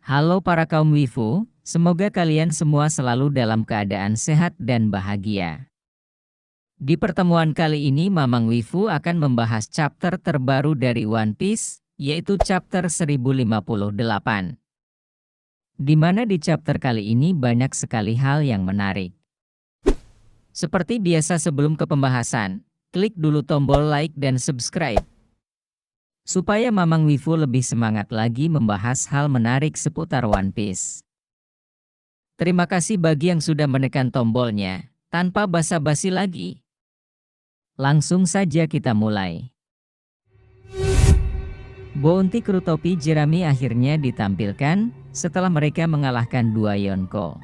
Halo para kaum wifu, semoga kalian semua selalu dalam keadaan sehat dan bahagia. Di pertemuan kali ini Mamang Wifu akan membahas chapter terbaru dari One Piece, yaitu chapter 1058. Di mana di chapter kali ini banyak sekali hal yang menarik. Seperti biasa sebelum ke pembahasan, klik dulu tombol like dan subscribe. Supaya Mamang Wifu lebih semangat lagi membahas hal menarik seputar One Piece. Terima kasih bagi yang sudah menekan tombolnya. Tanpa basa-basi lagi, langsung saja kita mulai. Bounty kru topi jerami akhirnya ditampilkan setelah mereka mengalahkan dua Yonko.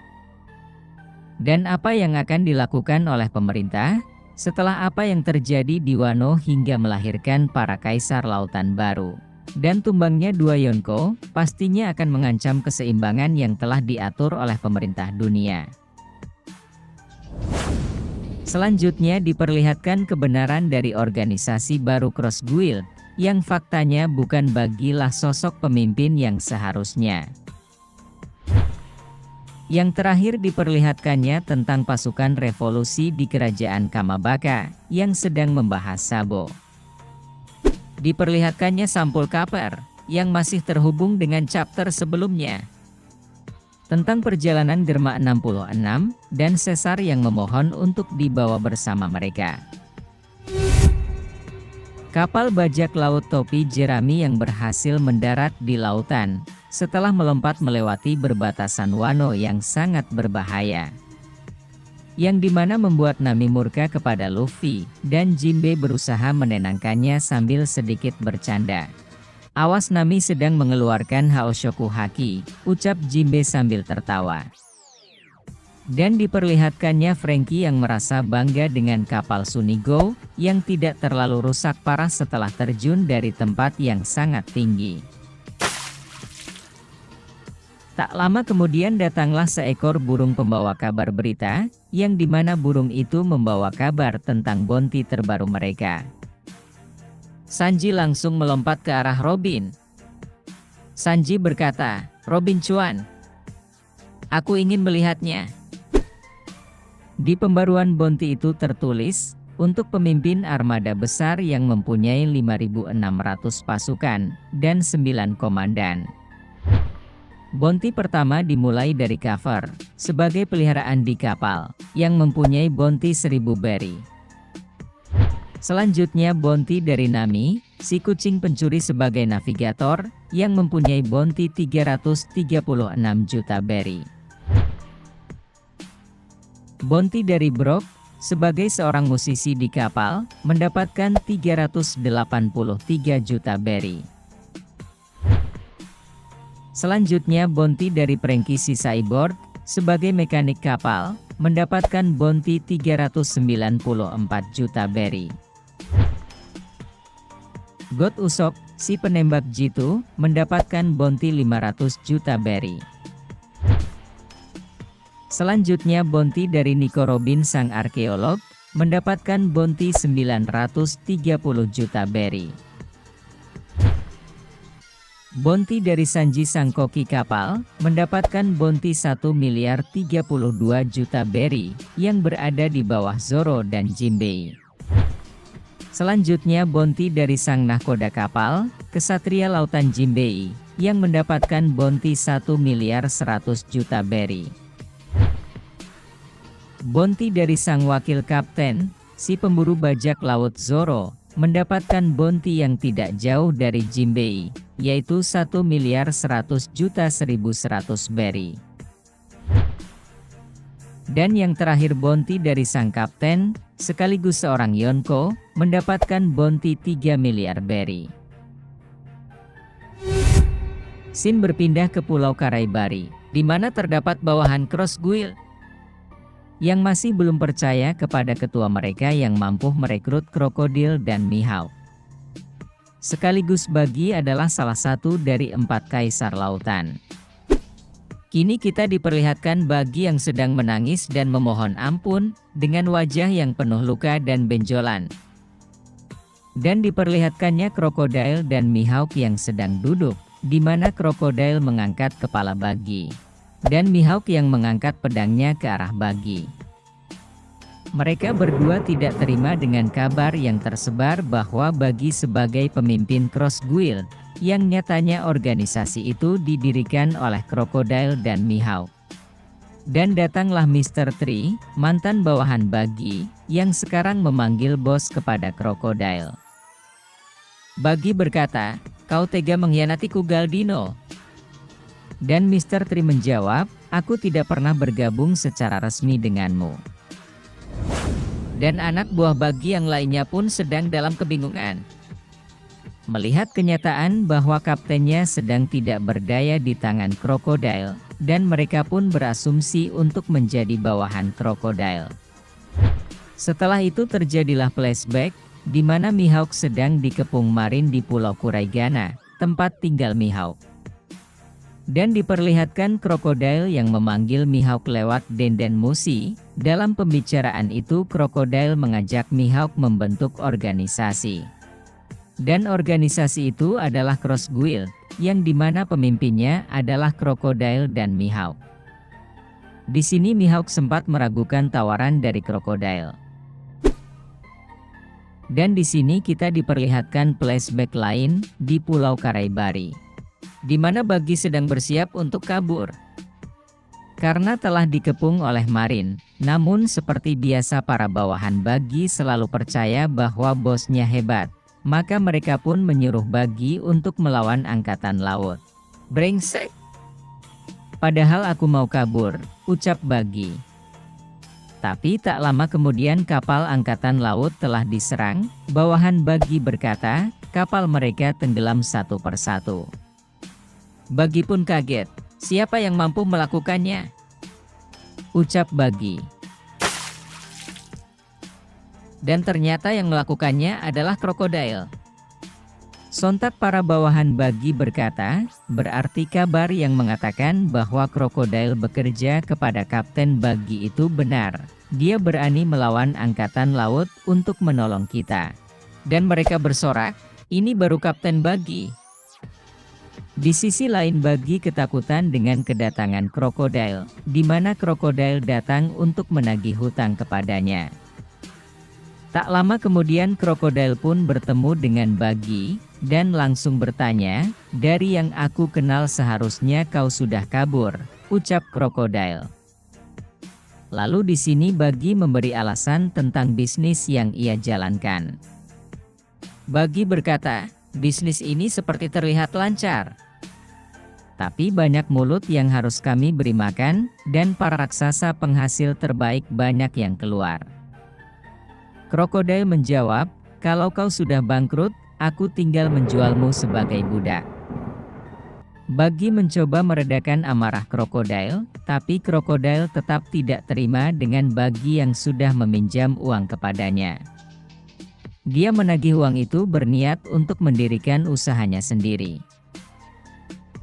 Dan apa yang akan dilakukan oleh pemerintah setelah apa yang terjadi di Wano hingga melahirkan para kaisar lautan baru. Dan tumbangnya dua Yonko pastinya akan mengancam keseimbangan yang telah diatur oleh pemerintah dunia. Selanjutnya diperlihatkan kebenaran dari organisasi baru Cross Guild, yang faktanya bukan bagilah sosok pemimpin yang seharusnya. Yang terakhir diperlihatkannya tentang pasukan revolusi di kerajaan Kamabaka, yang sedang membahas Sabo. Diperlihatkannya sampul kaper, yang masih terhubung dengan chapter sebelumnya. Tentang perjalanan Germa 66, dan Caesar yang memohon untuk dibawa bersama mereka. Kapal bajak laut topi jerami yang berhasil mendarat di lautan, setelah melompat melewati berbatasan Wano yang sangat berbahaya. Yang dimana membuat Nami murka kepada Luffy, dan Jinbe berusaha menenangkannya sambil sedikit bercanda. "Awas, Nami sedang mengeluarkan Haoshoku Haki," ucap Jinbe sambil tertawa. Dan diperlihatkannya Franky yang merasa bangga dengan kapal Sunigo, yang tidak terlalu rusak parah setelah terjun dari tempat yang sangat tinggi. Tak lama kemudian datanglah seekor burung pembawa kabar berita, yang dimana burung itu membawa kabar tentang bounty terbaru mereka. Sanji langsung melompat ke arah Robin. Sanji berkata, "Robin Cuan, aku ingin melihatnya." Di pembaruan bounty itu tertulis, untuk pemimpin armada besar yang mempunyai 5.600 pasukan, dan 9 komandan. Bounty pertama dimulai dari cover, sebagai peliharaan di kapal, yang mempunyai bounty 1000 berry. Selanjutnya bounty dari Nami, si kucing pencuri sebagai navigator, yang mempunyai bounty 336 juta berry. Bounty dari Brook, sebagai seorang musisi di kapal, mendapatkan 383 juta berry. Selanjutnya bounty dari Franky si Cyborg, sebagai mekanik kapal, mendapatkan bounty 394 juta berry. God Usopp, si penembak jitu, mendapatkan bounty 500 juta berry. Selanjutnya bounty dari Nico Robin sang arkeolog, mendapatkan bounty 930 juta berry. Bounty dari Sanji sang koki kapal, mendapatkan bounty 1.032 juta berry, yang berada di bawah Zoro dan Jinbei. Selanjutnya bounty dari sang nahkoda kapal, kesatria lautan Jinbei, yang mendapatkan bounty 1.100 juta berry. Bounty dari sang wakil kapten, si pemburu bajak laut Zoro, mendapatkan bounty yang tidak jauh dari Jinbei, yaitu 1.100.100 berry. Dan yang terakhir bounty dari sang kapten, sekaligus seorang Yonko, mendapatkan bounty 3 miliar berry. Scene berpindah ke Pulau Karaibari, di mana terdapat bawahan Cross Guild, yang masih belum percaya kepada ketua mereka yang mampu merekrut krokodil dan Mihawk. Sekaligus Buggy adalah salah satu dari 4 kaisar lautan. Kini kita diperlihatkan Buggy yang sedang menangis dan memohon ampun, dengan wajah yang penuh luka dan benjolan. Dan diperlihatkannya krokodil dan Mihawk yang sedang duduk, di mana krokodil mengangkat kepala Buggy, dan Mihawk yang mengangkat pedangnya ke arah Buggy. Mereka berdua tidak terima dengan kabar yang tersebar bahwa Buggy sebagai pemimpin Cross Guild, yang nyatanya organisasi itu didirikan oleh krokodil dan Mihawk. Dan datanglah Mr. Tree, mantan bawahan Buggy, yang sekarang memanggil bos kepada krokodil. Buggy berkata, "Kau tega mengkhianatiku, Galdino." Dan Mr. Tree menjawab, "Aku tidak pernah bergabung secara resmi denganmu." Dan anak buah Buggy yang lainnya pun sedang dalam kebingungan. Melihat kenyataan bahwa kaptennya sedang tidak berdaya di tangan krokodil, dan mereka pun berasumsi untuk menjadi bawahan krokodil. Setelah itu terjadilah flashback, di mana Mihawk sedang dikepung Marin di Pulau Kuraigana, tempat tinggal Mihawk. Dan diperlihatkan krokodil yang memanggil Mihawk lewat Denden Mushi. Dalam pembicaraan itu krokodil mengajak Mihawk membentuk organisasi. Dan organisasi itu adalah Cross Guild, yang dimana pemimpinnya adalah krokodil dan Mihawk. Di sini Mihawk sempat meragukan tawaran dari krokodil. Dan di sini kita diperlihatkan flashback lain di Pulau Karaibari, di mana Buggy sedang bersiap untuk kabur. Karena telah dikepung oleh Marin, namun seperti biasa para bawahan Buggy selalu percaya bahwa bosnya hebat, maka mereka pun menyuruh Buggy untuk melawan angkatan laut. "Brengsek! Padahal aku mau kabur," ucap Buggy. Tapi tak lama kemudian kapal angkatan laut telah diserang. Bawahan Buggy berkata, kapal mereka tenggelam satu persatu. Buggy pun kaget. "Siapa yang mampu melakukannya?" ucap Buggy. Dan ternyata yang melakukannya adalah krokodil. Sontak para bawahan Buggy berkata, berarti kabar yang mengatakan bahwa krokodil bekerja kepada Kapten Buggy itu benar. Dia berani melawan angkatan laut untuk menolong kita. Dan mereka bersorak, "Ini baru Kapten Buggy." Di sisi lain Buggy ketakutan dengan kedatangan krokodil, di mana krokodil datang untuk menagih hutang kepadanya. Tak lama kemudian krokodil pun bertemu dengan Buggy, dan langsung bertanya, "Dari yang aku kenal seharusnya kau sudah kabur," ucap krokodil. Lalu di sini Buggy memberi alasan tentang bisnis yang ia jalankan. Buggy berkata, "Bisnis ini seperti terlihat lancar. Tapi banyak mulut yang harus kami beri makan, dan para raksasa penghasil terbaik banyak yang keluar." Krokodil menjawab, "Kalau kau sudah bangkrut, aku tinggal menjualmu sebagai budak." Buggy mencoba meredakan amarah krokodil, tapi krokodil tetap tidak terima dengan Buggy yang sudah meminjam uang kepadanya. Dia menagih uang itu berniat untuk mendirikan usahanya sendiri.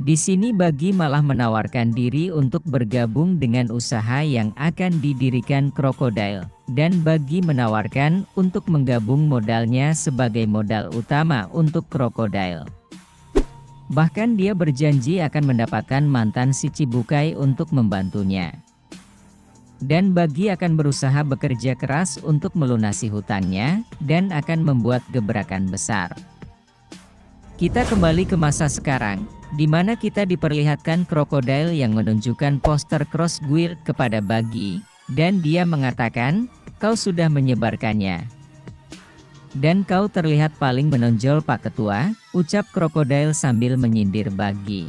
Di sini Buggy malah menawarkan diri untuk bergabung dengan usaha yang akan didirikan krokodil, dan Buggy menawarkan untuk menggabung modalnya sebagai modal utama untuk krokodil. Bahkan dia berjanji akan mendapatkan mantan si Cibukai untuk membantunya. Dan Buggy akan berusaha bekerja keras untuk melunasi hutangnya, dan akan membuat gebrakan besar. Kita kembali ke masa sekarang, di mana kita diperlihatkan krokodil yang menunjukkan poster Cross Guild kepada Buggy, dan dia mengatakan, "Kau sudah menyebarkannya. Dan kau terlihat paling menonjol Pak Ketua," ucap krokodil sambil menyindir Buggy.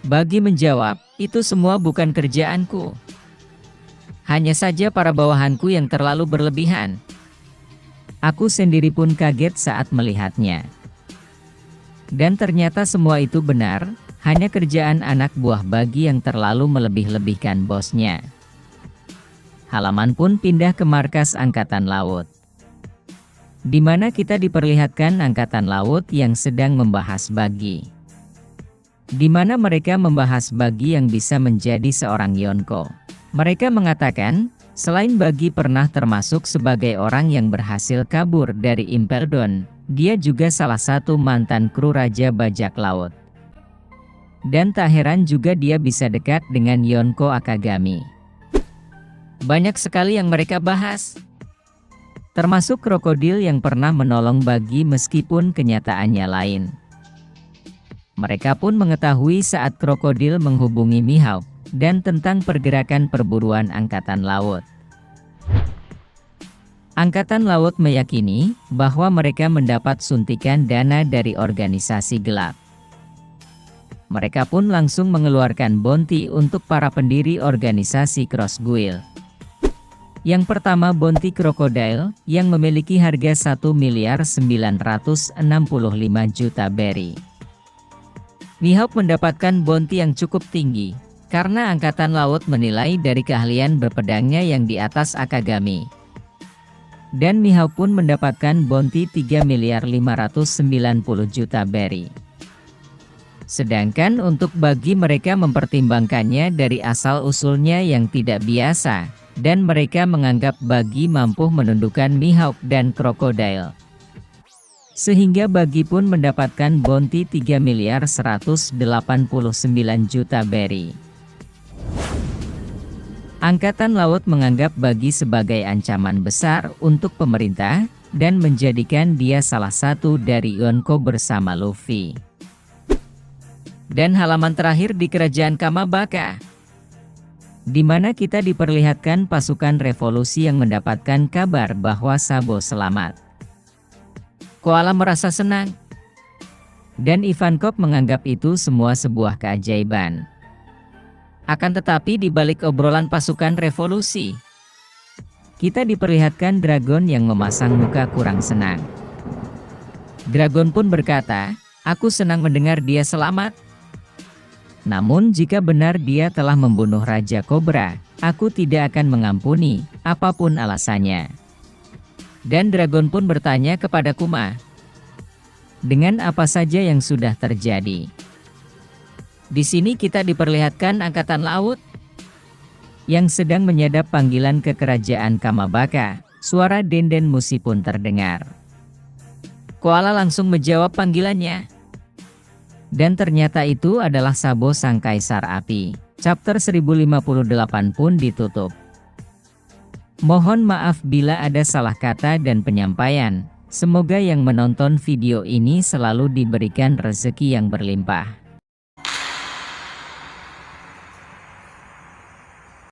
Buggy menjawab, "Itu semua bukan kerjaanku. Hanya saja para bawahanku yang terlalu berlebihan. Aku sendiri pun kaget saat melihatnya. Dan ternyata semua itu benar, hanya kerjaan anak buah Buggy yang terlalu melebih-lebihkan bosnya." Halaman pun pindah ke markas Angkatan Laut, di mana kita diperlihatkan Angkatan Laut yang sedang membahas Buggy. Di mana mereka membahas Buggy yang bisa menjadi seorang Yonko. Mereka mengatakan, selain Buggy pernah termasuk sebagai orang yang berhasil kabur dari Impel Down, dia juga salah satu mantan kru Raja Bajak Laut. Dan tak heran juga dia bisa dekat dengan Yonko Akagami. Banyak sekali yang mereka bahas, termasuk krokodil yang pernah menolong Bagi meskipun kenyataannya lain. Mereka pun mengetahui saat krokodil menghubungi Mihawk, dan tentang pergerakan perburuan Angkatan Laut. Angkatan Laut meyakini bahwa mereka mendapat suntikan dana dari organisasi gelap. Mereka pun langsung mengeluarkan bounty untuk para pendiri organisasi Cross Guild. Yang pertama bounty Crocodile yang memiliki harga 1.965.000.000 berry. Mihawk mendapatkan bounty yang cukup tinggi, karena Angkatan Laut menilai dari keahlian berpedangnya yang di atas Akagami. Dan Mihawk pun mendapatkan bounty 3.590.000.000 berry. Sedangkan untuk Bagi mereka mempertimbangkannya dari asal-usulnya yang tidak biasa, dan mereka menganggap Bagi mampu menundukkan Mihawk dan Crocodile. Sehingga Bagi pun mendapatkan bounty 3.189.000.000 berry. Angkatan Laut menganggap Bagi sebagai ancaman besar untuk pemerintah, dan menjadikan dia salah satu dari Yonko bersama Luffy. Dan halaman terakhir di kerajaan Kamabaka, di mana kita diperlihatkan pasukan revolusi yang mendapatkan kabar bahwa Sabo selamat. Koala merasa senang, dan Ivankov menganggap itu semua sebuah keajaiban. Akan tetapi di balik obrolan pasukan revolusi, kita diperlihatkan Dragon yang memasang muka kurang senang. Dragon pun berkata, "Aku senang mendengar dia selamat. Namun jika benar dia telah membunuh Raja Cobra, aku tidak akan mengampuni, apapun alasannya." Dan Dragon pun bertanya kepada Kuma, "Dengan apa saja yang sudah terjadi?" Di sini kita diperlihatkan Angkatan Laut yang sedang menyadap panggilan ke kerajaan Kamabaka. Suara Denden Musi pun terdengar. Koala langsung menjawab panggilannya. Dan ternyata itu adalah Sabo sang Kaisar Api. Chapter 1058 pun ditutup. Mohon maaf bila ada salah kata dan penyampaian. Semoga yang menonton video ini selalu diberikan rezeki yang berlimpah.